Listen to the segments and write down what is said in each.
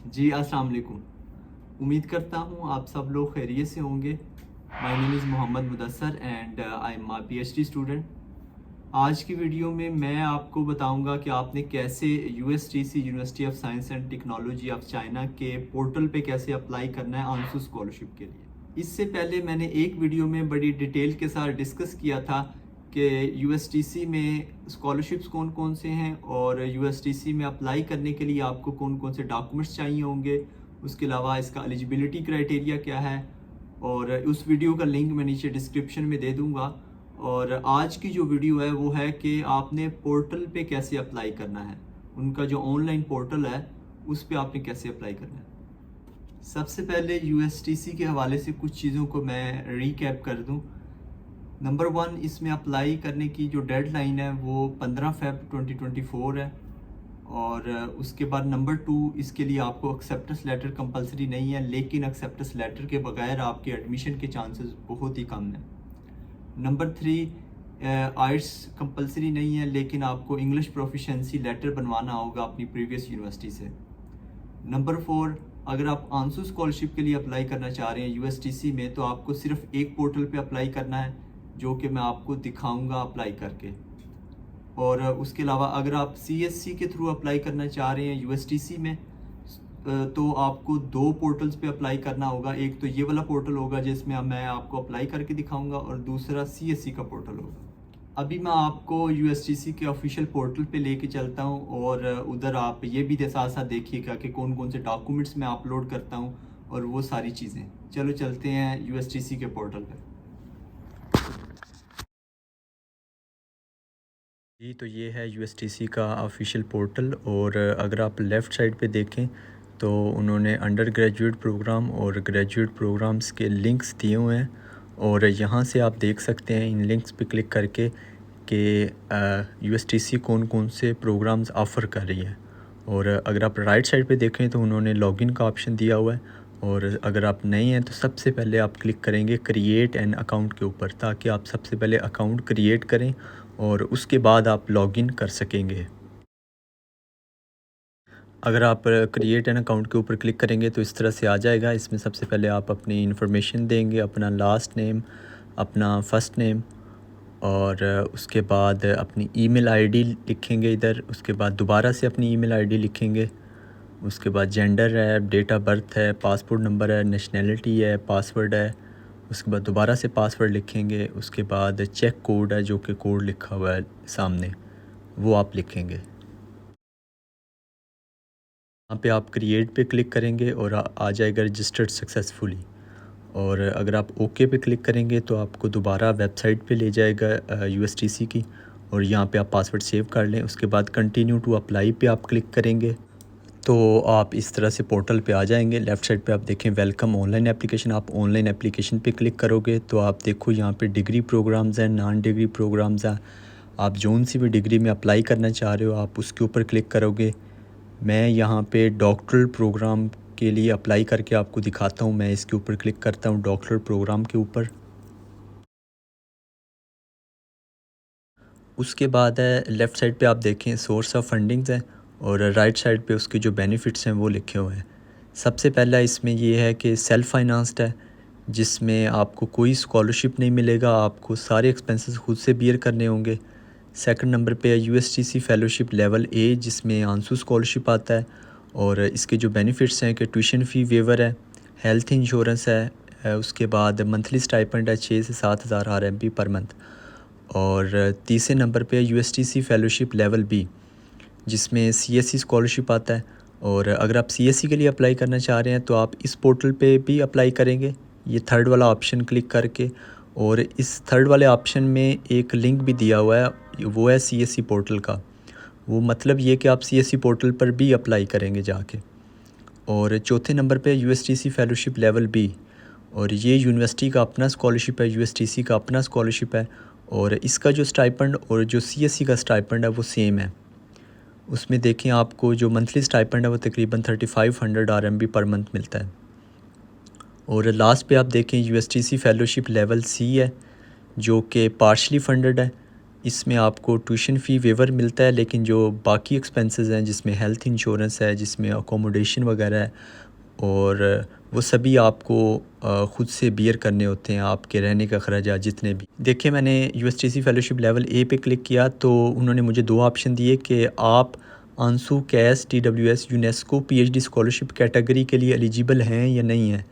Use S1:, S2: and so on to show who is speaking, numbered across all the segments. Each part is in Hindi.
S1: जी अस्सलाम वालेकुम। उम्मीद करता हूँ आप सब लोग खैरियत से होंगे। My name is Mohammad Mudassar and I am a PhD student. आज की वीडियो में मैं आपको बताऊंगा कि आपने कैसे USTC university of science and technology of China के पोर्टल पे कैसे अप्लाई करना है आंसू स्कॉलरशिप के लिए। इससे पहले मैंने एक वीडियो में बड़ी डिटेल के साथ डिस्कस किया था कि यूएसटीसी में स्कॉलरशिप्स कौन कौन से हैं और यूएसटीसी में अप्लाई करने के लिए आपको कौन कौन से डॉक्यूमेंट्स चाहिए होंगे, उसके अलावा इसका एलिजिबिलिटी क्राइटेरिया क्या है। और उस वीडियो का लिंक मैं नीचे डिस्क्रिप्शन में दे दूँगा। और आज की जो वीडियो है वो है कि आपने पोर्टल पे कैसे अप्लाई करना है, उनका जो ऑनलाइन पोर्टल है उस पे आपने कैसे अप्लाई करना है। सबसे पहले यूएसटीसी के हवाले से कुछ चीज़ों को मैं रीकैप कर दूं। नंबर 1, इसमें अप्लाई करने की जो डेडलाइन है वो 15 फ़रवरी 2024 है। और उसके बाद नंबर 2, इसके लिए आपको एक्सेप्टेंस लेटर कंपलसरी नहीं है, लेकिन एक्सेप्टेंस लेटर के बगैर आपके एडमिशन के चांसेस बहुत ही कम हैं। नंबर 3, आइट्स कंपलसरी नहीं है, लेकिन आपको इंग्लिश प्रोफिशेंसी लेटर बनवाना होगा अपनी प्रीवियस यूनिवर्सिटी से। नंबर 4, अगर आप आंसू स्कॉलरशिप के लिए अप्लाई करना चाह रहे हैं यूएसटीसी में, तो आपको सिर्फ एक पोर्टल पे अप्लाई करना है, जो कि मैं आपको दिखाऊंगा अप्लाई करके। और उसके अलावा अगर आप सीएससी के थ्रू अप्लाई करना चाह रहे हैं यूएसटीसी में, तो आपको दो पोर्टल्स पे अप्लाई करना होगा। एक तो ये वाला पोर्टल होगा जिसमें मैं आपको अप्लाई करके दिखाऊंगा, और दूसरा सीएससी का पोर्टल होगा। अभी मैं आपको यूएसटीसी के ऑफिशियल पोर्टल पे लेके चलता हूँ, और उधर आप ये भी साथ साथ देखिएगा कि कौन कौन से डॉक्यूमेंट्स मैं अपलोड करता हूँ और वो सारी चीज़ें। चलो चलते हैं यूएसटीसी के पोर्टल पे।
S2: जी, तो ये है यूएसटीसी का ऑफिशियल पोर्टल। और अगर आप लेफ़्ट साइड पे देखें तो उन्होंने अंडर ग्रेजुएट प्रोग्राम और ग्रेजुएट प्रोग्राम्स के लिंक्स दिए हुए हैं। और यहाँ से आप देख सकते हैं इन लिंक्स पे क्लिक करके कि यूएसटीसी कौन कौन से प्रोग्राम्स ऑफ़र कर रही है। और अगर आप राइट साइड पे देखें तो उन्होंने लॉगिन का ऑप्शन दिया हुआ है। और अगर आप नए हैं तो सबसे पहले आप क्लिक करेंगे क्रिएट एन अकाउंट के ऊपर, ताकि आप सबसे पहले अकाउंट क्रिएट करें और उसके बाद आप लॉगिन कर सकेंगे। अगर आप क्रिएट एन अकाउंट के ऊपर क्लिक करेंगे तो इस तरह से आ जाएगा। इसमें सबसे पहले आप अपनी इन्फॉर्मेशन देंगे, अपना लास्ट नेम, अपना फ़र्स्ट नेम, और उसके बाद अपनी ईमेल आईडी लिखेंगे इधर। उसके बाद दोबारा से अपनी ईमेल आईडी लिखेंगे। उसके बाद जेंडर है, डेट ऑफ बर्थ है, पासपोर्ट नंबर है, नेशनैलिटी है, पासवर्ड है। उसके बाद दोबारा से पासवर्ड लिखेंगे। उसके बाद चेक कोड है, जो कि कोड लिखा हुआ है सामने, वो आप लिखेंगे। यहाँ पे आप क्रिएट पे क्लिक करेंगे और आ जाएगा रजिस्टर्ड सक्सेसफुली। और अगर आप ओके पे क्लिक करेंगे तो आपको दोबारा वेबसाइट पे ले जाएगा यूएसटीसी की, और यहाँ पे आप पासवर्ड सेव कर लें। उसके बाद कंटिन्यू टू अप्लाई पे आप क्लिक करेंगे तो आप इस तरह से पोर्टल पे आ जाएंगे। लेफ़्ट साइड पे आप देखें वेलकम ऑनलाइन एप्लीकेशन, आप ऑनलाइन एप्लीकेशन पे क्लिक करोगे तो आप देखो यहाँ पे डिग्री प्रोग्राम्स हैं, नॉन डिग्री प्रोग्राम्स हैं। आप जोन सी भी डिग्री में अप्लाई करना चाह रहे हो आप उसके ऊपर क्लिक करोगे। मैं यहाँ पे डॉक्टरल प्रोग्राम के लिए अप्लाई करके आपको दिखाता हूँ। मैं इसके ऊपर क्लिक करता हूँ, डॉक्टरल प्रोग्राम के ऊपर। उसके बाद है लेफ़्ट साइड पे आप देखें सोर्स ऑफ फंडिंग्स हैं, और राइट साइड पे उसके जो बेनिफिट्स हैं वो लिखे हुए हैं। सबसे पहला इसमें ये है कि सेल्फ़ फाइनेंस्ड है, जिसमें आपको कोई स्कॉलरशिप नहीं मिलेगा, आपको सारे एक्सपेंसेस खुद से बियर करने होंगे। सेकंड नंबर पे है यूएसटीसी फेलोशिप लेवल ए, जिसमें आंसू स्कॉलरशिप आता है। और इसके जो बेनिफिट्स हैं कि ट्यूशन फ़ी वेवर है, हेल्थ इंश्योरेंस है, उसके बाद मंथली स्टाइपेंड है 6 से 7 हज़ार आरएमपी पर मंथ। और तीसरे नंबर पे है यूएसटीसी फेलोशिप लेवल बी, जिसमें सीएससी स्कॉलरशिप आता है। और अगर आप सीएससी के लिए अप्लाई करना चाह रहे हैं तो आप इस पोर्टल पे भी अप्लाई करेंगे, ये थर्ड वाला ऑप्शन क्लिक करके। और इस थर्ड वाले ऑप्शन में एक लिंक भी दिया हुआ है, वो है सीएससी पोर्टल का। वो मतलब ये कि आप सीएससी पोर्टल पर भी अप्लाई करेंगे जाके। और चौथे नंबर पे यूएसटीसी फेलोशिप लेवल बी, और ये यूनिवर्सिटी का अपना स्कॉलरशिप है, यूएसटीसी का अपना स्कॉलरशिप है। और इसका जो स्टाइपेंड और जो सीएससी का स्टाइपेंड है वो सेम है। उसमें देखें आपको जो मंथली स्टाइपेंड है वो तकरीबन 3500 आरएमबी पर मंथ मिलता है। और लास्ट पे आप देखें यूएसटीसी फेलोशिप लेवल सी है, जो कि पार्शली फंडेड है, इसमें आपको ट्यूशन फ़ी वेवर मिलता है, लेकिन जो बाकी एक्सपेंसेस हैं जिसमें हेल्थ इंश्योरेंस है, जिसमें अकोमोडेशन वगैरह है, और वो सभी आपको ख़ुद से बियर करने होते हैं, आपके रहने का अखराजात जितने भी। देखिए, मैंने यूएसटीसी फ़ेलोशिप लेवल ए पे क्लिक किया तो उन्होंने मुझे 2 ऑप्शन दिए कि आप आंसू कैस TWS UNESCO PhD scholarship category के लिए एलिजिबल हैं या नहीं हैं।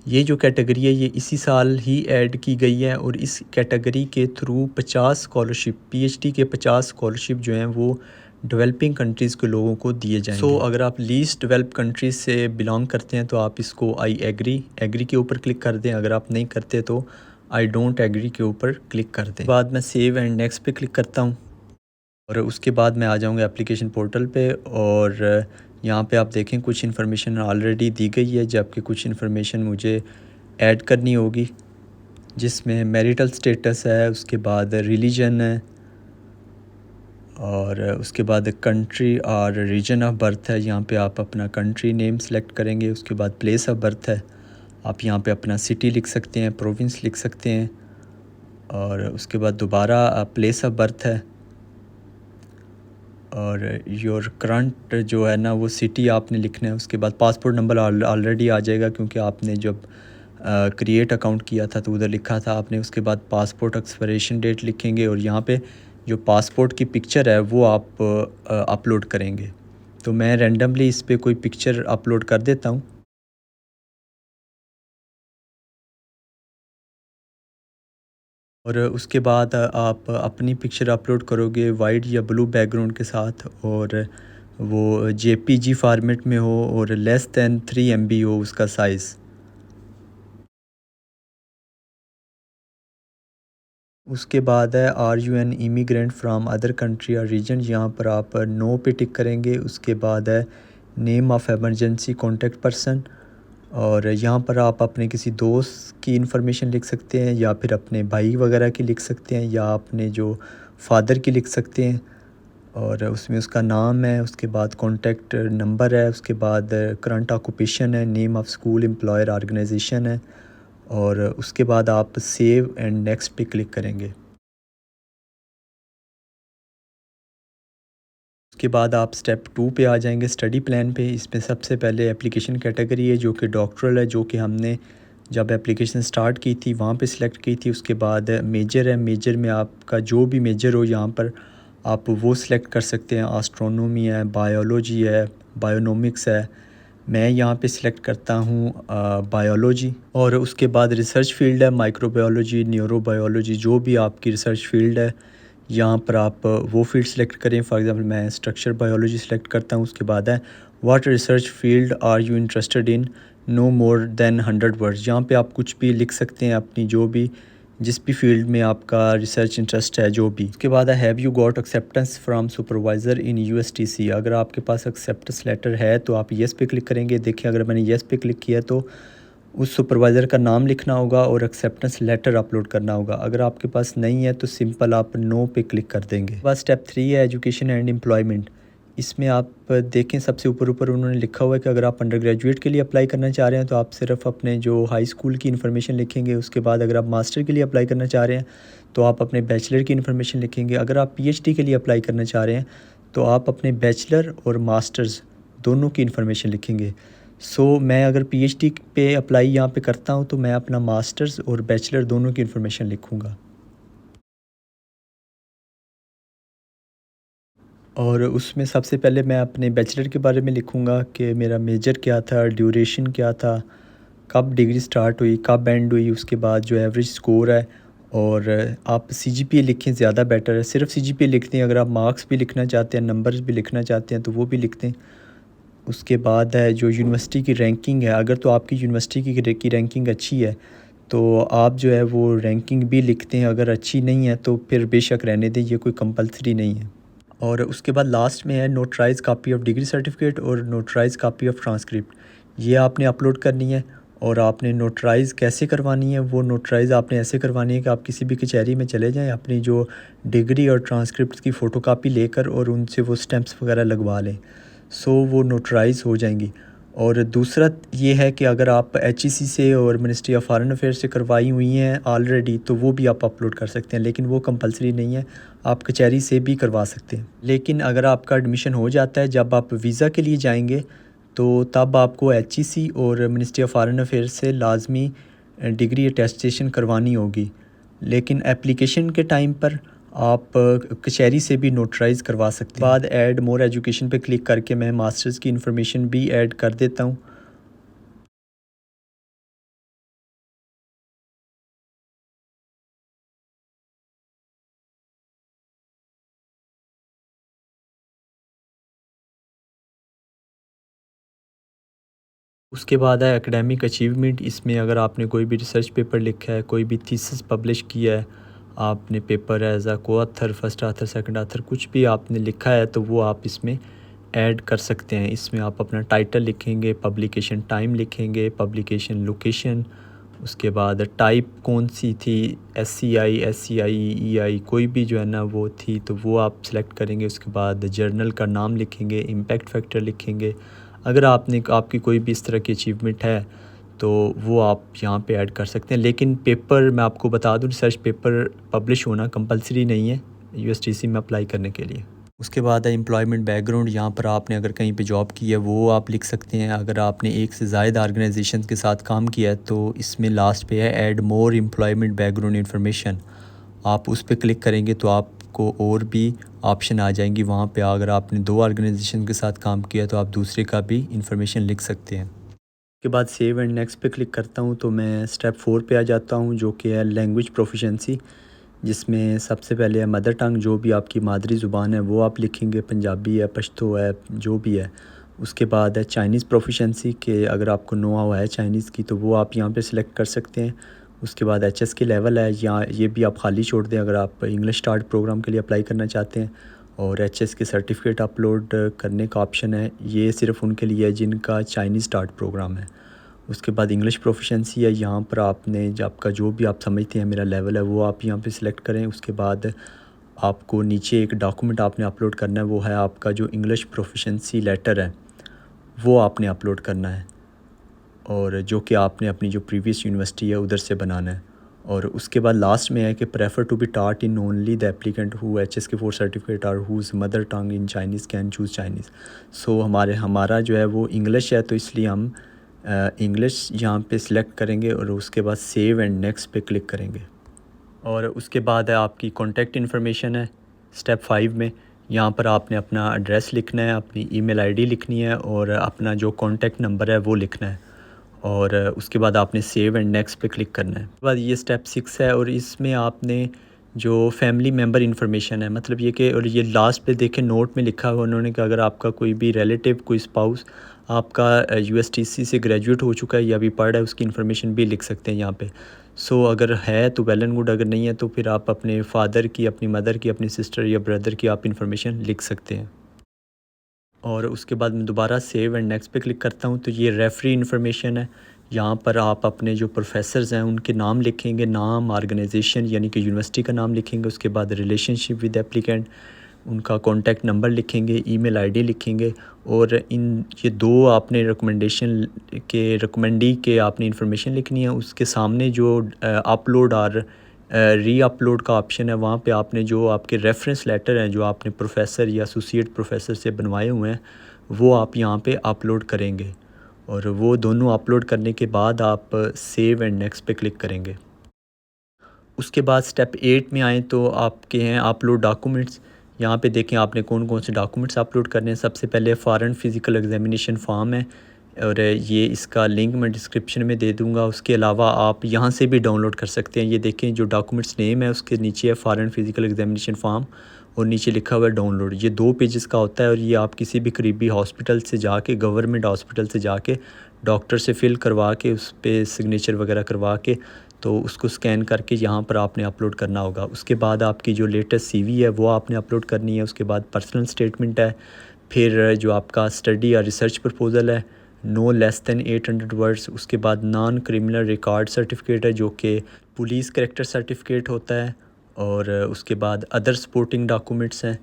S2: ये जो कैटेगरी है ये इसी साल ही ऐड की गई है, और इस कैटेगरी के थ्रू 50 स्कॉलरशिप PhD के 50 स्कॉलरशिप जो हैं वो डेवलपिंग कंट्रीज़ के लोगों को दिए जाएंगे। सो अगर आप लीस्ट डेवलप कंट्रीज़ से बिलोंग करते हैं तो आप इसको आई एग्री के ऊपर क्लिक कर दें। अगर आप नहीं करते तो आई डोंट एग्री के ऊपर क्लिक कर दें। बाद मैं सेव एंड नेक्स्ट पे क्लिक करता हूँ, और उसके बाद मैं आ जाऊँगा एप्लीकेशन पोर्टल पे, और यहाँ पे आप देखें कुछ इन्फॉर्मेशन ऑलरेडी दी गई है, जबकि कुछ इन्फॉर्मेशन मुझे ऐड करनी होगी, जिसमें मैरिटल स्टेटस है, उसके बाद रिलीजन है, और उसके बाद country or reason of birth है। यहाँ पे आप अपना कंट्री नेम सेलेक्ट करेंगे। उसके बाद प्लेस ऑफ बर्थ है, आप यहाँ पे अपना सिटी लिख सकते हैं, प्रोविंस लिख सकते हैं, और उसके बाद दोबारा प्लेस ऑफ बर्थ है, और योर करंट जो है ना वो सिटी आपने लिखना है। उसके बाद पासपोर्ट नंबर ऑलरेडी आ जाएगा, क्योंकि आपने जब क्रिएट अकाउंट किया था तो उधर लिखा था आपने। उसके बाद पासपोर्ट एक्सपायरेशन डेट लिखेंगे, और यहाँ पे जो पासपोर्ट की पिक्चर है वो आप अपलोड करेंगे। तो मैं रैंडमली इस पे कोई पिक्चर अपलोड कर देता हूँ। और उसके बाद आप अपनी पिक्चर अपलोड करोगे वाइट या ब्लू बैकग्राउंड के साथ, और वो JPG फॉर्मेट में हो, और लेस दैन 3 MB हो उसका साइज़। उसके बाद है are you an immigrant from other country or region, यहाँ पर आप नो पे टिक करेंगे। उसके बाद है name of emergency contact person, और यहाँ पर आप अपने किसी दोस्त की इन्फॉर्मेशन लिख सकते हैं, या फिर अपने भाई वगैरह की लिख सकते हैं, या अपने जो फादर की लिख सकते हैं, और उसमें उसका नाम है। उसके बाद कॉन्टेक्ट नंबर है, उसके बाद करंट ऑक्यूपेशन है, name of school, employer, organisation है, और उसके बाद आप सेव एंड नेक्स्ट पे क्लिक करेंगे। उसके बाद आप स्टेप 2 पे आ जाएंगे, स्टडी प्लान पे। इसमें सबसे पहले एप्लीकेशन कैटेगरी है जो कि डॉक्टरल है, जो कि हमने जब एप्लीकेशन स्टार्ट की थी वहाँ पे सिलेक्ट की थी। उसके बाद मेजर है, मेजर में आपका जो भी मेजर हो यहाँ पर आप वो सिलेक्ट कर सकते हैं। एस्ट्रोनॉमी है, बायोलॉजी है, बायोनोमिक्स है। मैं यहाँ पे सिलेक्ट करता हूँ बायोलॉजी। और उसके बाद रिसर्च फील्ड है, माइक्रोबायोलॉजी, न्यूरोबायोलॉजी, जो भी आपकी रिसर्च फील्ड है यहाँ पर आप वो फील्ड सेलेक्ट करें। फॉर एग्जांपल मैं स्ट्रक्चर बायोलॉजी सेलेक्ट करता हूँ। उसके बाद है what research field are you interested in, no more than 100 words. यहाँ पे आप कुछ भी लिख सकते हैं, अपनी जो भी जिस भी फील्ड में आपका रिसर्च इंटरेस्ट है जो भी। उसके बाद है have you got acceptance from supervisor in USTC। अगर आपके पास एक्सेप्टेंस लेटर है तो आप येस पे क्लिक करेंगे। देखिए, अगर मैंने येस पे क्लिक किया तो उस सुपरवाइज़र का नाम लिखना होगा और एक्सेप्टेंस लेटर अपलोड करना होगा। अगर आपके पास नहीं है तो सिंपल आप नो पे क्लिक कर देंगे। बस स्टेप 3 है एजुकेशन एंड एम्प्लॉयमेंट। इसमें आप देखें सबसे ऊपर उन्होंने लिखा हुआ है कि अगर आप अंडर ग्रेजुएट के लिए अप्लाई करना चाह रहे हैं तो आप सिर्फ अपने जो हाई स्कूल की इन्फॉर्मेशन लिखेंगे। उसके बाद अगर आप मास्टर के लिए अप्लाई करना चाह रहे हैं तो आप अपने बैचलर की इन्फॉर्मेशन लिखेंगे। अगर आप PhD के लिए अप्लाई करना चाह रहे हैं तो आप अपने बैचलर और मास्टर्स दोनों की इन्फॉर्मेशन लिखेंगे। मैं अगर PhD पे अप्लाई यहाँ पे करता हूँ तो मैं अपना मास्टर्स और बैचलर दोनों की इन्फॉर्मेशन लिखूँगा। और उसमें सबसे पहले मैं अपने बैचलर के बारे में लिखूँगा कि मेरा मेजर क्या था, ड्यूरेशन क्या था, कब डिग्री स्टार्ट हुई, कब एंड हुई। उसके बाद जो एवरेज स्कोर है, और आप CGPA लिखें, ज़्यादा बेटर है। सिर्फ CGPA लिखते हैं। अगर आप मार्क्स भी लिखना चाहते हैं, नंबर्स भी लिखना चाहते हैं तो वो भी लिखते हैं। उसके बाद है जो यूनिवर्सिटी की रैंकिंग है। अगर तो आपकी यूनिवर्सिटी की रैंकिंग अच्छी है तो आप जो है वो रैंकिंग भी लिखते हैं। अगर अच्छी नहीं है तो फिर बेशक रहने दें, ये कोई कंपलसरी नहीं है। और उसके बाद लास्ट में है notarise copy of degree certificate और नोटराइज कॉपी ऑफ ट्रांसक्रिप्ट। ये आपने अपलोड करनी है। और आपने नोटराइज़ कैसे करवानी है, वो नोटराइज़ आपने ऐसे करवानी है कि आप किसी भी कचहरी में चले जाएं, अपनी जो डिग्री और ट्रांसक्रिप्ट की फ़ोटोकॉपी लेकर और उनसे वो स्टैंप्स वगैरह लगवा लें। वो नोटराइज़ हो जाएंगी। और दूसरा ये है कि अगर आप HEC से और मिनिस्ट्री ऑफ फॉरेन अफेयर्स से करवाई हुई हैं ऑलरेडी तो वो भी आप अपलोड कर सकते हैं, लेकिन वो कंपलसरी नहीं है, आप कचहरी से भी करवा सकते हैं। लेकिन अगर आपका एडमिशन हो जाता है, जब आप वीज़ा के लिए जाएंगे तो तब आपको HEC और मिनिस्ट्री ऑफ फॉरेन अफेयर्स से लाजमी डिग्री अटेस्टेशन करवानी होगी। लेकिन एप्लीकेशन के टाइम पर आप कचहरी से भी नोटराइज़ करवा सकते हैं। बाद ऐड मोर एजुकेशन पे क्लिक करके मैं मास्टर्स की इन्फॉर्मेशन भी ऐड कर देता हूँ। उसके बाद है एकेडमिक अचीवमेंट। इसमें अगर आपने कोई भी रिसर्च पेपर लिखा है, कोई भी थीसिस पब्लिश किया है, आपने पेपर एज अ को author, first author, second author कुछ भी आपने लिखा है तो वो आप इसमें ऐड कर सकते हैं। इसमें आप अपना टाइटल लिखेंगे, पब्लिकेशन टाइम लिखेंगे, पब्लिकेशन लोकेशन, उसके बाद टाइप कौन सी थी, SCI, SCI, EI कोई भी जो है ना वो थी तो वो आप सेलेक्ट करेंगे। उसके बाद जर्नल का नाम लिखेंगे, इम्पैक्ट फैक्टर लिखेंगे। अगर आपकी कोई भी इस तरह की अचीवमेंट है तो वो आप यहाँ पे ऐड कर सकते हैं। लेकिन पेपर मैं आपको बता दूँ, रिसर्च पेपर पब्लिश होना कंपलसरी नहीं है USTC में अप्लाई करने के लिए। उसके बाद है एम्प्लॉयमेंट बैकग्राउंड। यहाँ पर आपने अगर कहीं पे जॉब की है वो आप लिख सकते हैं। अगर आपने एक से ज़ायद ऑर्गेनाइजेशन के साथ काम किया है तो इसमें लास्ट पे है add more employment background information. आप उस पर क्लिक करेंगे तो आपको और भी ऑप्शन आ जाएंगी वहाँ पे। अगर आपने 2 ऑर्गेनाइजेशन के साथ काम किया तो आप दूसरे का भी इंफॉर्मेशन लिख सकते हैं। उसके बाद सेव एंड नेक्स्ट पे क्लिक करता हूँ तो मैं स्टेप 4 पे आ जाता हूँ, जो कि है लैंग्वेज प्रोफिशेंसी, जिसमें सबसे पहले है मदर टंग। जो भी आपकी मादरी ज़ुबान है वो आप लिखेंगे, पंजाबी है, पश्तो है, जो भी है। उसके बाद है चाइनीज़ प्रोफिशेंसी, के अगर आपको नो हाउ है चाइनीज़ की तो वो आप यहाँ पे सिलेक्ट कर सकते हैं। उसके बाद HS के लेवल है, या ये भी आप खाली छोड़ दें अगर आप इंग्लिश स्टार्ट प्रोग्राम के लिए अप्लाई करना चाहते हैं। और HS के सर्टिफिकेट अपलोड करने का ऑप्शन है, ये सिर्फ उनके लिए है जिनका चाइनीज़ स्टार्ट प्रोग्राम है। उसके बाद इंग्लिश प्रोफिशेंसी है, यहाँ पर आपने जो आपका जो भी आप समझते हैं मेरा लेवल है वो आप यहाँ पे सिलेक्ट करें। उसके बाद आपको नीचे एक डॉक्यूमेंट आपने अपलोड करना है, वो है आपका जो इंग्लिश प्रोफिशेंसी लेटर है वो आपने अपलोड करना है, और जो कि आपने अपनी जो प्रीवियस यूनिवर्सिटी है उधर से बनाना है। और उसके बाद लास्ट में है कि prefer to be taught in only the applicant who HSK4 certificate और whose mother tongue in Chinese can choose Chinese. So हमारा जो है वो इंग्लिश है तो इसलिए हम इंग्लिश यहाँ पे सिलेक्ट करेंगे और उसके बाद सेव एंड नेक्स्ट पे क्लिक करेंगे। और उसके बाद है आपकी कॉन्टैक्ट इन्फॉर्मेशन है स्टेप 5 में। यहाँ पर आपने अपना एड्रेस लिखना है, अपनी ईमेल आईडी लिखनी है और अपना जो कॉन्टैक्ट नंबर है वो लिखना है। और उसके बाद आपने सेव एंड नेक्स्ट पे क्लिक करना है। उसके बाद ये स्टेप 6 है और इसमें आपने जो फैमिली मेम्बर इन्फॉर्मेशन है, मतलब ये कि, और ये लास्ट पे देखें नोट में लिखा हुआ उन्होंने कि अगर आपका कोई भी रिलेटिव, कोई स्पाउस आपका USTC से ग्रेजुएट हो चुका है या अभी पढ़ रहा है, उसकी इन्फॉर्मेशन भी लिख सकते हैं यहाँ पे। सो अगर है तो वेल एंड गुड, अगर नहीं है तो फिर आप अपने फादर की, अपनी मदर की, अपनी सिस्टर या ब्रदर की आप इन्फॉर्मेशन लिख सकते हैं। और उसके बाद मैं दोबारा सेव एंड नेक्स्ट पे क्लिक करता हूँ तो ये रेफरी इन्फॉर्मेशन है। यहाँ पर आप अपने जो प्रोफेसर्स हैं उनके नाम लिखेंगे, नाम, ऑर्गेनाइजेशन यानी कि यूनिवर्सिटी का नाम लिखेंगे। उसके बाद रिलेशनशिप विद एप्लीकेंट, उनका कॉन्टैक्ट नंबर लिखेंगे, ईमेल आईडी लिखेंगे। और ये 2 आपने रिकमेंडी के आपने इन्फॉर्मेशन लिखनी है। उसके सामने जो अपलोड और री अपलोड का ऑप्शन है, वहाँ पे आपने जो आपके रेफरेंस लेटर हैं जो आपने प्रोफेसर या एसोसिएट प्रोफेसर से बनवाए हुए हैं वो आप यहाँ पे अपलोड करेंगे। और वो दोनों अपलोड करने के बाद आप सेव एंड नेक्स्ट पे क्लिक करेंगे। उसके बाद स्टेप 8 में आएँ तो आपके हैं अपलोड डॉक्यूमेंट्स। यहाँ पे देखें आपने कौन कौन से डॉक्यूमेंट्स अपलोड करने हैं। सबसे पहले फॉरेन फिज़िकल एग्जामिनेशन फॉर्म है और ये इसका लिंक मैं डिस्क्रिप्शन में दे दूँगा। उसके अलावा आप यहाँ से भी डाउनलोड कर सकते हैं। ये देखें जो डॉक्यूमेंट्स नेम है उसके नीचे है फॉरेन फिज़िकल एग्जामिनेशन फॉर्म और नीचे लिखा हुआ है डाउनलोड। ये 2 पेजेस का होता है और ये आप किसी भी करीबी हॉस्पिटल से जाके, गवर्नमेंट हॉस्पिटल से जाके डॉक्टर से फिल करवा के उस पर सिग्नेचर वगैरह करवा के तो उसको स्कैन करके यहाँ पर आपने अपलोड करना होगा। उसके बाद आपकी जो लेटेस्ट CV है वो आपने अपलोड करनी है। उसके बाद पर्सनल स्टेटमेंट है, फिर जो आपका स्टडी या रिसर्च प्रपोज़ल है नो लेस दैन 800 वर्ड्स। उसके बाद नॉन क्रिमिनल रिकॉर्ड सर्टिफिकेट है जो कि पुलिस कैरेक्टर सर्टिफिकेट होता है। और उसके बाद अदर सपोर्टिंग डॉक्यूमेंट्स हैं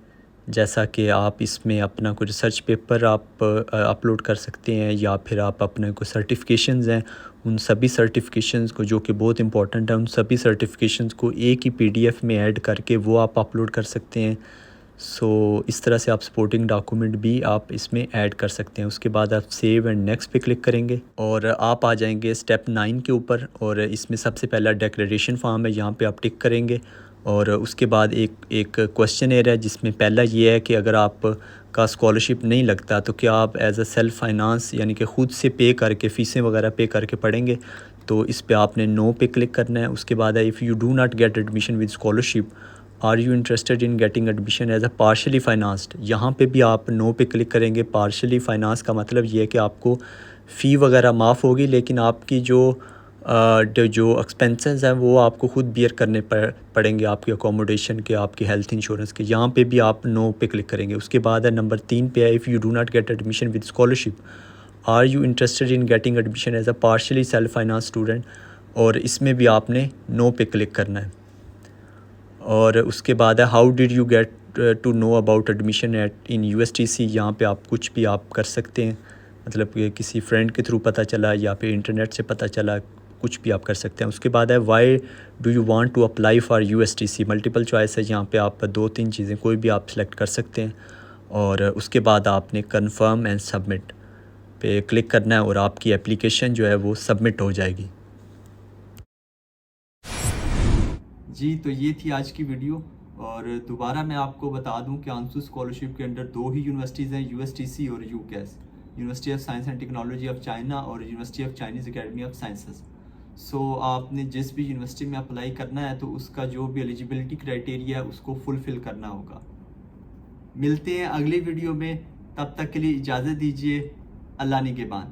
S2: जैसा कि आप इसमें अपना कोई रिसर्च पेपर आप अपलोड कर सकते हैं, या फिर आप अपने कोई सर्टिफिकेशंस हैं उन सभी सर्टिफिकेशंस को, जो कि बहुत इंपॉर्टेंट है, उन सभी सर्टिफिकेशंस को एक ही पीडीएफ में ऐड करके वो आप अपलोड कर सकते हैं। सो इस तरह से आप सपोर्टिंग डॉक्यूमेंट भी आप इसमें ऐड कर सकते हैं। उसके बाद आप सेव एंड नेक्स्ट पे क्लिक करेंगे और आप आ जाएंगे स्टेप 9 के ऊपर, और इसमें सबसे पहला डिक्लेरेशन फॉर्म है, यहाँ पे आप टिक करेंगे। और उसके बाद एक क्वेश्चन एरिया है, जिसमें पहला ये है कि अगर आप का स्कॉलरशिप नहीं लगता तो क्या आप एज अ सेल्फ फाइनेंस यानी कि ख़ुद से पे करके फ़ीसें वगैरह पे करके पढ़ेंगे, तो इस पे आपने नो पे क्लिक करना है। उसके बाद है if you do not get admission with scholarship are you interested in getting admission as a partially financed, यहाँ पे भी आप नो पे क्लिक करेंगे। पार्शली फाइनेंस का मतलब ये है कि आपको फ़ी वगैरह माफ़ होगी, लेकिन आपकी जो एक्सपेंसेस हैं वो आपको ख़ुद बियर करने पड़ेंगे, आपकी अकोमोडेशन के, आपकी हेल्थ इंश्योरेंस के। यहाँ पे भी आप नो पे क्लिक करेंगे। उसके बाद है नंबर 3 पे है if you do not get admission with scholarship are you interested in getting admission as a partially self finance student, और इसमें भी आपने नो पे क्लिक करना है। और उसके बाद है how did you get to know about admission at in USTC, यहाँ पे आप कुछ भी आप कर सकते हैं, मतलब कि किसी फ्रेंड के थ्रू पता चला या फिर इंटरनेट से पता चला, कुछ भी आप कर सकते हैं। उसके बाद है why do you want to apply for USTC, multiple choice है, यहाँ पे आप 2-3 चीज़ें कोई भी आप सेलेक्ट कर सकते हैं। और उसके बाद आपने कन्फर्म एंड सबमिट पे क्लिक करना है और आपकी एप्लीकेशन जो है वो सबमिट हो जाएगी।
S1: जी, तो ये थी आज की वीडियो। और दोबारा मैं आपको बता दूं कि आंसू स्कॉलरशिप के अंडर 2 ही यूनिवर्सिटीज़ हैं, USTC और UCAS, university of science and technology of China और university of Chinese academy of sciences. So आपने जिस भी यूनिवर्सिटी में अप्लाई करना है तो उसका जो भी एलिजिबिलिटी क्राइटेरिया है उसको फुलफ़िल करना होगा। मिलते हैं अगली वीडियो में, तब तक के लिए इजाज़त दीजिए। अल्लाह निगहबान।